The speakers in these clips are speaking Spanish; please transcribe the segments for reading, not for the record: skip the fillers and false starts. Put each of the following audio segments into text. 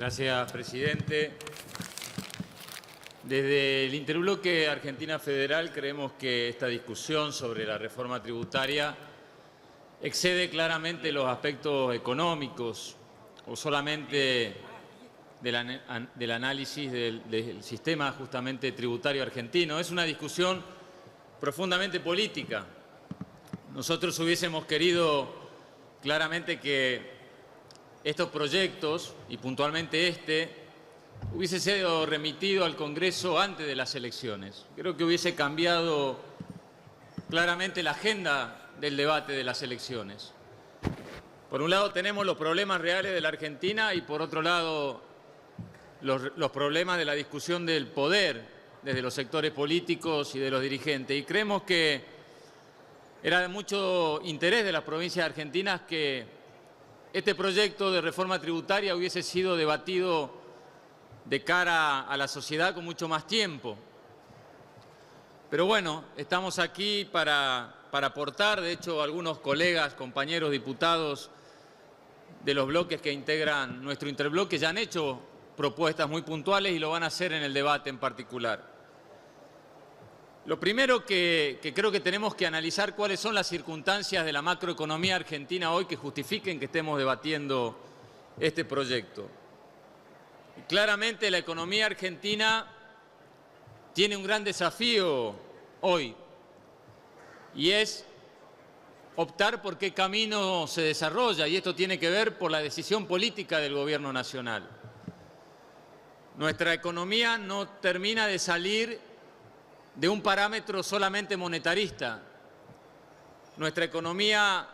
Gracias, presidente. Desde el interbloque Argentina Federal creemos que esta discusión sobre la reforma tributaria excede claramente los aspectos económicos o solamente del análisis del sistema justamente tributario argentino. Es una discusión profundamente política. Nosotros hubiésemos querido claramente que estos proyectos, y puntualmente hubiese sido remitido al Congreso antes de las elecciones. Creo que hubiese cambiado claramente la agenda del debate de las elecciones. Por un lado tenemos los problemas reales de la Argentina y por otro lado los problemas de la discusión del poder desde los sectores políticos y de los dirigentes. Y creemos que era de mucho interés de las provincias argentinas que este proyecto de reforma tributaria hubiese sido debatido de cara a la sociedad con mucho más tiempo. Pero bueno, estamos aquí para aportar. De hecho, algunos colegas, compañeros diputados de los bloques que integran nuestro interbloque ya han hecho propuestas muy puntuales y lo van a hacer en el debate en particular. Lo primero que creo que tenemos que analizar cuáles son las circunstancias de la macroeconomía argentina hoy que justifiquen que estemos debatiendo este proyecto. Y claramente la economía argentina tiene un gran desafío hoy y es optar por qué camino se desarrolla, y esto tiene que ver por la decisión política del Gobierno nacional. Nuestra economía no termina de salir de un parámetro solamente monetarista. Nuestra economía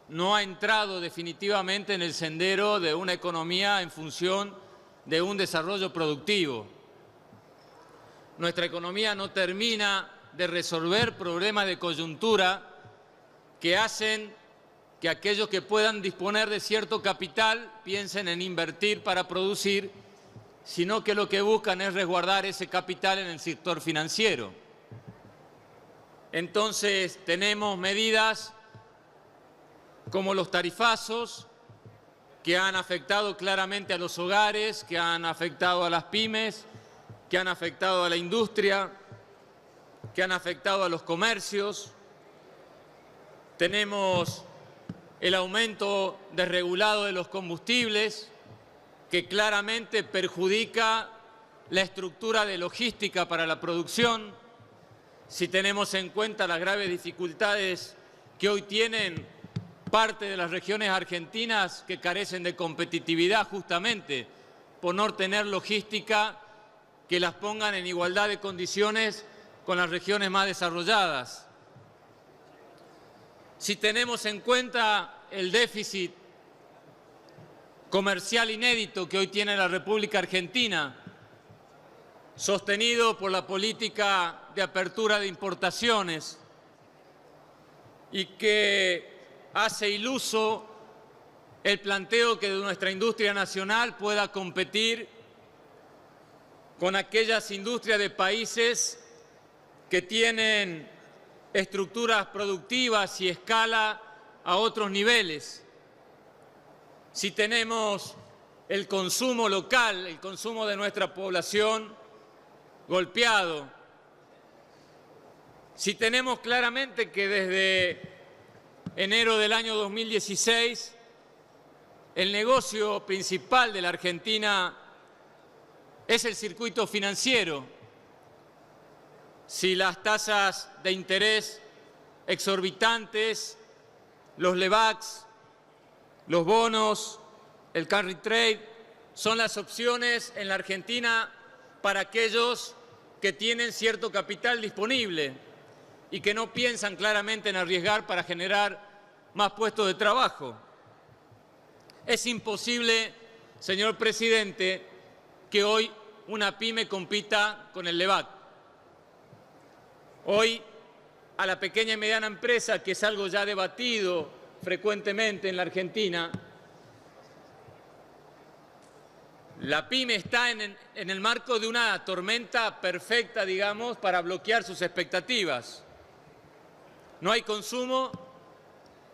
no ha entrado definitivamente en el sendero de una economía en función de un desarrollo productivo. Nuestra economía no termina de resolver problemas de coyuntura que hacen que aquellos que puedan disponer de cierto capital piensen en invertir para producir, sino que lo que buscan es resguardar ese capital en el sector financiero. Entonces tenemos medidas como los tarifazos que han afectado claramente a los hogares, que han afectado a las pymes, que han afectado a la industria, que han afectado a los comercios. Tenemos el aumento desregulado de los combustibles, que claramente perjudica la estructura de logística para la producción. Si tenemos en cuenta las graves dificultades que hoy tienen parte de las regiones argentinas que carecen de competitividad justamente por no tener logística que las pongan en igualdad de condiciones con las regiones más desarrolladas. Si tenemos en cuenta el déficit comercial inédito que hoy tiene la República Argentina, sostenido por la política de apertura de importaciones y que hace iluso el planteo que nuestra industria nacional pueda competir con aquellas industrias de países que tienen estructuras productivas y escala a otros niveles. Si tenemos el consumo local, el consumo de nuestra población golpeado, si tenemos claramente que desde enero del año 2016 el negocio principal de la Argentina es el circuito financiero, si las tasas de interés exorbitantes, los LEVAX, los bonos, el carry trade, son las opciones en la Argentina para aquellos que tienen cierto capital disponible y que no piensan claramente en arriesgar para generar más puestos de trabajo. Es imposible, señor presidente, que hoy una pyme compita con el LEVAC. Hoy, a la pequeña y mediana empresa, que es algo ya debatido frecuentemente en la Argentina, la pyme está en el marco de una tormenta perfecta, digamos, para bloquear sus expectativas. No hay consumo,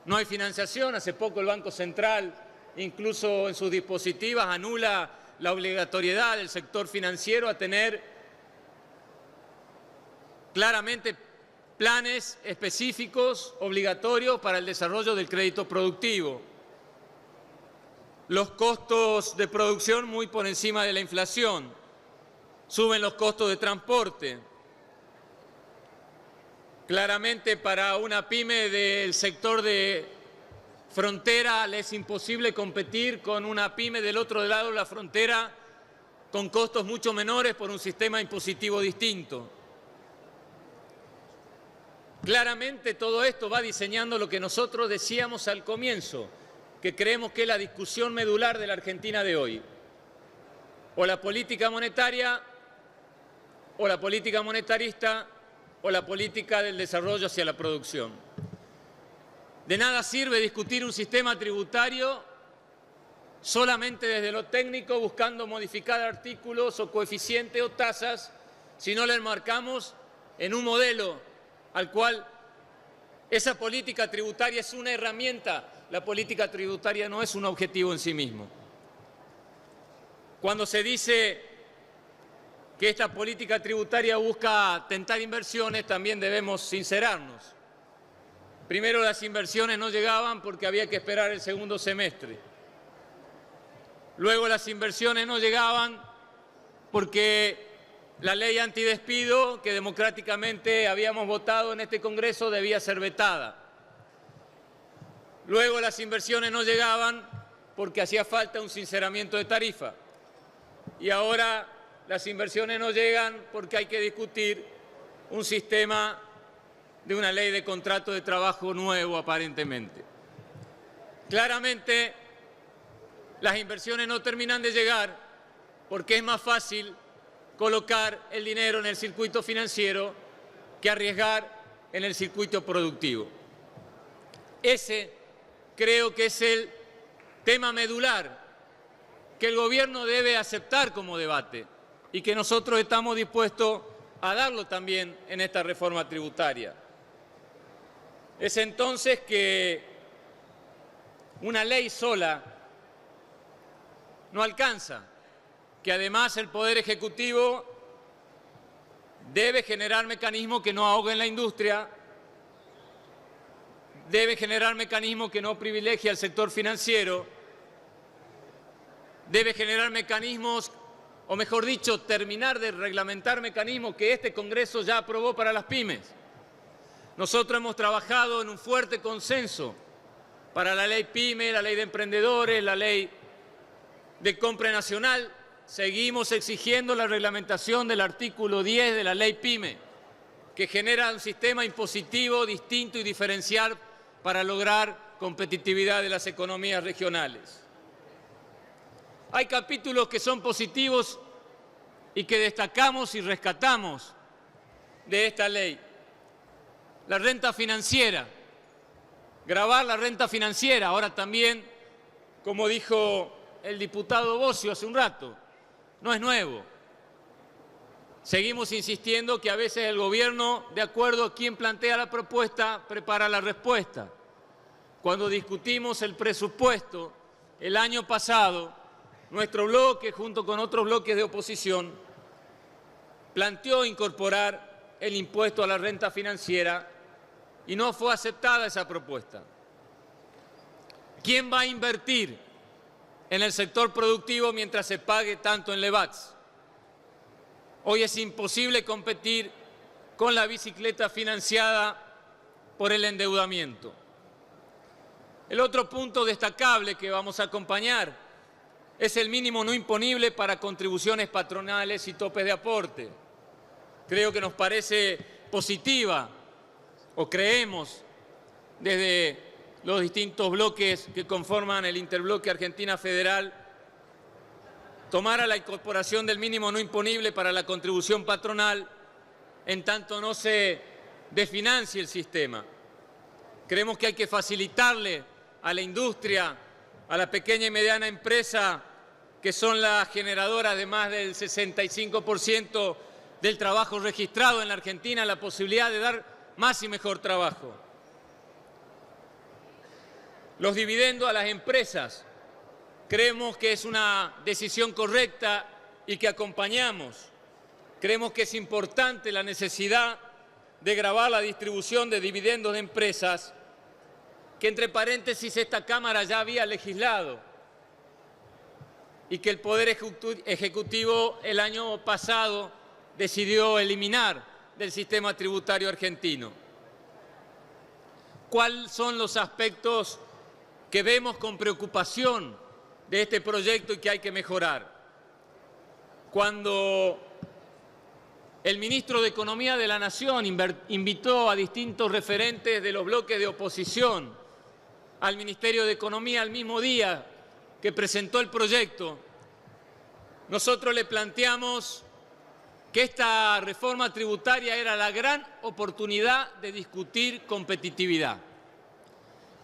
no hay financiación. Hace poco el Banco Central incluso en sus dispositivas anula la obligatoriedad del sector financiero a tener claramente planes específicos, obligatorios para el desarrollo del crédito productivo. Los costos de producción muy por encima de la inflación. Suben los costos de transporte. Claramente para una pyme del sector de frontera le es imposible competir con una pyme del otro lado de la frontera con costos mucho menores por un sistema impositivo distinto. Claramente todo esto va diseñando lo que nosotros decíamos al comienzo, que creemos que es la discusión medular de la Argentina de hoy. O la política monetaria, o la política monetarista, o la política del desarrollo hacia la producción. De nada sirve discutir un sistema tributario solamente desde lo técnico, buscando modificar artículos o coeficientes o tasas, si no le enmarcamos en un modelo al cual esa política tributaria es una herramienta. La política tributaria no es un objetivo en sí mismo. Cuando se dice que esta política tributaria busca tentar inversiones, también debemos sincerarnos. Primero, las inversiones no llegaban porque había que esperar el segundo semestre. Luego, las inversiones no llegaban porque la ley antidespido que democráticamente habíamos votado en este Congreso debía ser vetada. Luego las inversiones no llegaban porque hacía falta un sinceramiento de tarifa. Y ahora las inversiones no llegan porque hay que discutir un sistema de una ley de contrato de trabajo nuevo aparentemente. Claramente las inversiones no terminan de llegar porque es más fácil colocar el dinero en el circuito financiero que arriesgar en el circuito productivo. Ese creo que es el tema medular que el gobierno debe aceptar como debate y que nosotros estamos dispuestos a darlo también en esta reforma tributaria. Es entonces que una ley sola no alcanza, que además el Poder Ejecutivo debe generar mecanismos que no ahoguen la industria, debe generar mecanismos que no privilegien al sector financiero, debe generar mecanismos, o mejor dicho, terminar de reglamentar mecanismos que este Congreso ya aprobó para las pymes. Nosotros hemos trabajado en un fuerte consenso para la ley PYME, la ley de emprendedores, la ley de compra nacional. Seguimos exigiendo la reglamentación del artículo 10 de la ley PYME, que genera un sistema impositivo distinto y diferencial para lograr competitividad de las economías regionales. Hay capítulos que son positivos y que destacamos y rescatamos de esta ley. La renta financiera, gravar la renta financiera, ahora también, como dijo el diputado Bosio hace un rato, no es nuevo. Seguimos insistiendo que a veces el gobierno, de acuerdo a quien plantea la propuesta, prepara la respuesta. Cuando discutimos el presupuesto el año pasado, nuestro bloque, junto con otros bloques de oposición, planteó incorporar el impuesto a la renta financiera y no fue aceptada esa propuesta. ¿Quién va a invertir en el sector productivo mientras se pague tanto en LEVAX? Hoy es imposible competir con la bicicleta financiada por el endeudamiento. El otro punto destacable que vamos a acompañar es el mínimo no imponible para contribuciones patronales y topes de aporte. Creo que nos parece positiva, o creemos desde los distintos bloques que conforman el interbloque Argentina Federal, tomar a la incorporación del mínimo no imponible para la contribución patronal en tanto no se desfinancie el sistema. Creemos que hay que facilitarle a la industria, a la pequeña y mediana empresa, que son las generadoras de más del 65% del trabajo registrado en la Argentina, la posibilidad de dar más y mejor trabajo. Los dividendos a las empresas Creemos que es una decisión correcta y que acompañamos. Creemos que es importante la necesidad de gravar la distribución de dividendos de empresas, que entre paréntesis esta Cámara ya había legislado y que el Poder Ejecutivo el año pasado decidió eliminar del sistema tributario argentino. ¿Cuáles son los aspectos que vemos con preocupación de este proyecto y que hay que mejorar? Cuando el ministro de Economía de la Nación invitó a distintos referentes de los bloques de oposición al Ministerio de Economía al mismo día que presentó el proyecto, nosotros le planteamos que esta reforma tributaria era la gran oportunidad de discutir competitividad,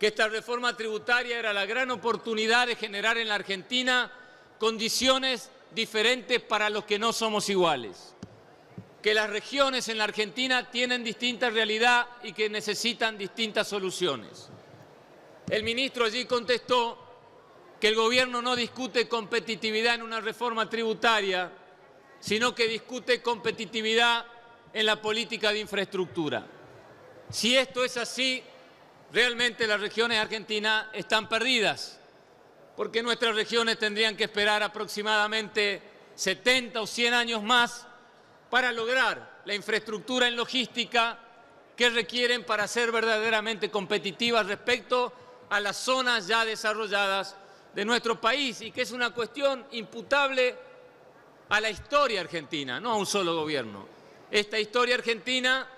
que esta reforma tributaria era la gran oportunidad de generar en la Argentina condiciones diferentes para los que no somos iguales, que las regiones en la Argentina tienen distinta realidad y que necesitan distintas soluciones. El ministro allí contestó que el gobierno no discute competitividad en una reforma tributaria, sino que discute competitividad en la política de infraestructura. Si esto es así, realmente las regiones argentinas están perdidas, porque nuestras regiones tendrían que esperar aproximadamente 70 o 100 años más para lograr la infraestructura en logística que requieren para ser verdaderamente competitivas respecto a las zonas ya desarrolladas de nuestro país, y que es una cuestión imputable a la historia argentina, no a un solo gobierno. Esta historia argentina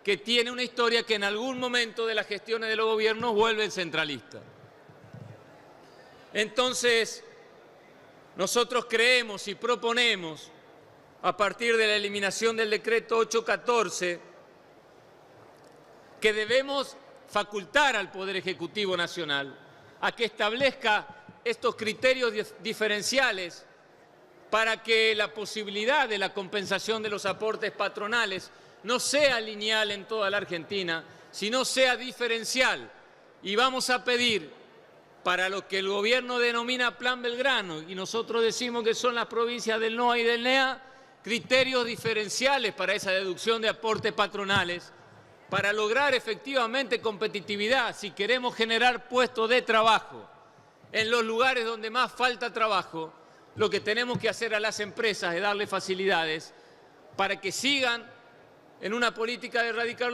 que tiene una historia que en algún momento de las gestiones de los gobiernos vuelve centralista. Entonces, nosotros creemos y proponemos, a partir de la eliminación del decreto 814, que debemos facultar al Poder Ejecutivo Nacional a que establezca estos criterios diferenciales para que la posibilidad de la compensación de los aportes patronales no sea lineal en toda la Argentina, sino sea diferencial. Y vamos a pedir, para lo que el gobierno denomina Plan Belgrano, y nosotros decimos que son las provincias del NOA y del NEA, criterios diferenciales para esa deducción de aportes patronales, para lograr efectivamente competitividad. Si queremos generar puestos de trabajo en los lugares donde más falta trabajo, lo que tenemos que hacer a las empresas es darle facilidades para que sigan en una política de erradicar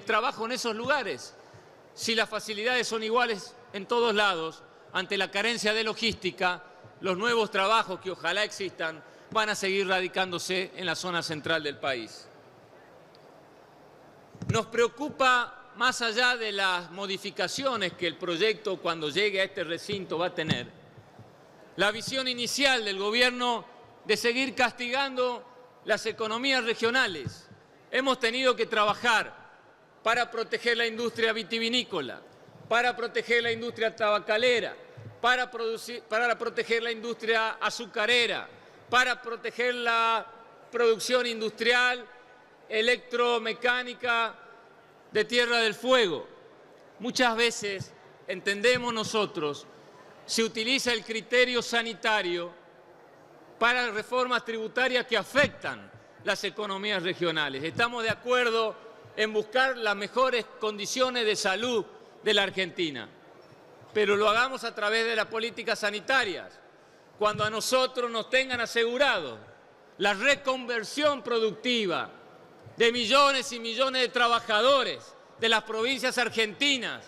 trabajo en esos lugares. Si las facilidades son iguales en todos lados, ante la carencia de logística, los nuevos trabajos que ojalá existan van a seguir radicándose en la zona central del país. Nos preocupa, más allá de las modificaciones que el proyecto cuando llegue a este recinto va a tener, la visión inicial del gobierno de seguir castigando las economías regionales. Hemos tenido que trabajar para proteger la industria vitivinícola, para proteger la industria tabacalera, para proteger la industria azucarera, para proteger la producción industrial, electromecánica de Tierra del Fuego. Muchas veces, entendemos nosotros, se utiliza el criterio sanitario para reformas tributarias que afectan las economías regionales. Estamos de acuerdo en buscar las mejores condiciones de salud de la Argentina, pero lo hagamos a través de las políticas sanitarias. Cuando a nosotros nos tengan asegurado la reconversión productiva de millones y millones de trabajadores de las provincias argentinas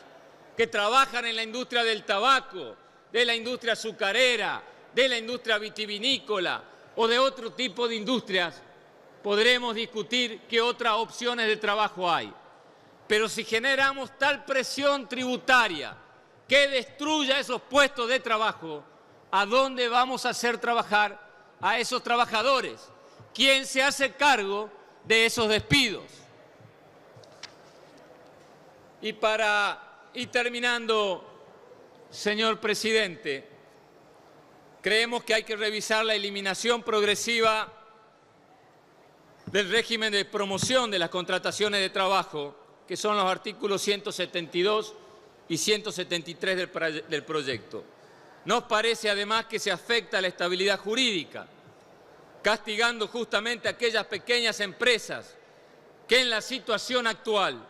que trabajan en la industria del tabaco, de la industria azucarera, de la industria vitivinícola o de otro tipo de industrias, podremos discutir qué otras opciones de trabajo hay. Pero si generamos tal presión tributaria que destruya esos puestos de trabajo, ¿a dónde vamos a hacer trabajar a esos trabajadores? ¿Quién se hace cargo de esos despidos? Y para ir terminando, señor presidente, creemos que hay que revisar la eliminación progresiva del régimen de promoción de las contrataciones de trabajo, que son los artículos 172 y 173 del proyecto. Nos parece además que se afecta a la estabilidad jurídica, castigando justamente a aquellas pequeñas empresas que en la situación actual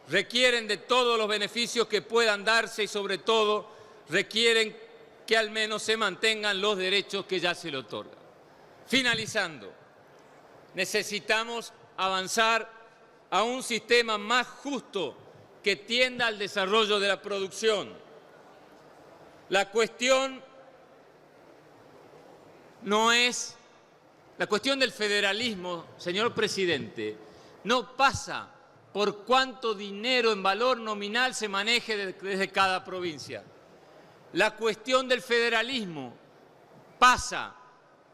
requieren de todos los beneficios que puedan darse y sobre todo requieren que al menos se mantengan los derechos que ya se le otorgan. Finalizando, necesitamos avanzar a un sistema más justo que tienda al desarrollo de la producción. La cuestión del federalismo, señor presidente, no pasa por cuánto dinero en valor nominal se maneje desde cada provincia. La cuestión del federalismo pasa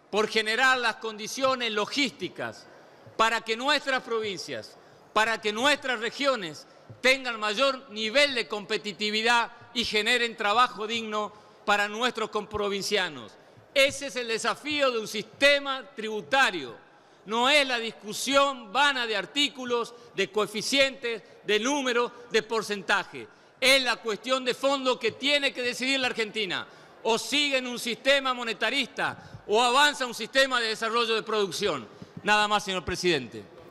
por generar las condiciones logísticas para que nuestras provincias, para que nuestras regiones tengan mayor nivel de competitividad y generen trabajo digno para nuestros comprovincianos. Ese es el desafío de un sistema tributario. No es la discusión vana de artículos, de coeficientes, de números, de porcentaje. Es la cuestión de fondo que tiene que decidir la Argentina. O sigue en un sistema monetarista o avanza un sistema de desarrollo de producción. Nada más, señor presidente.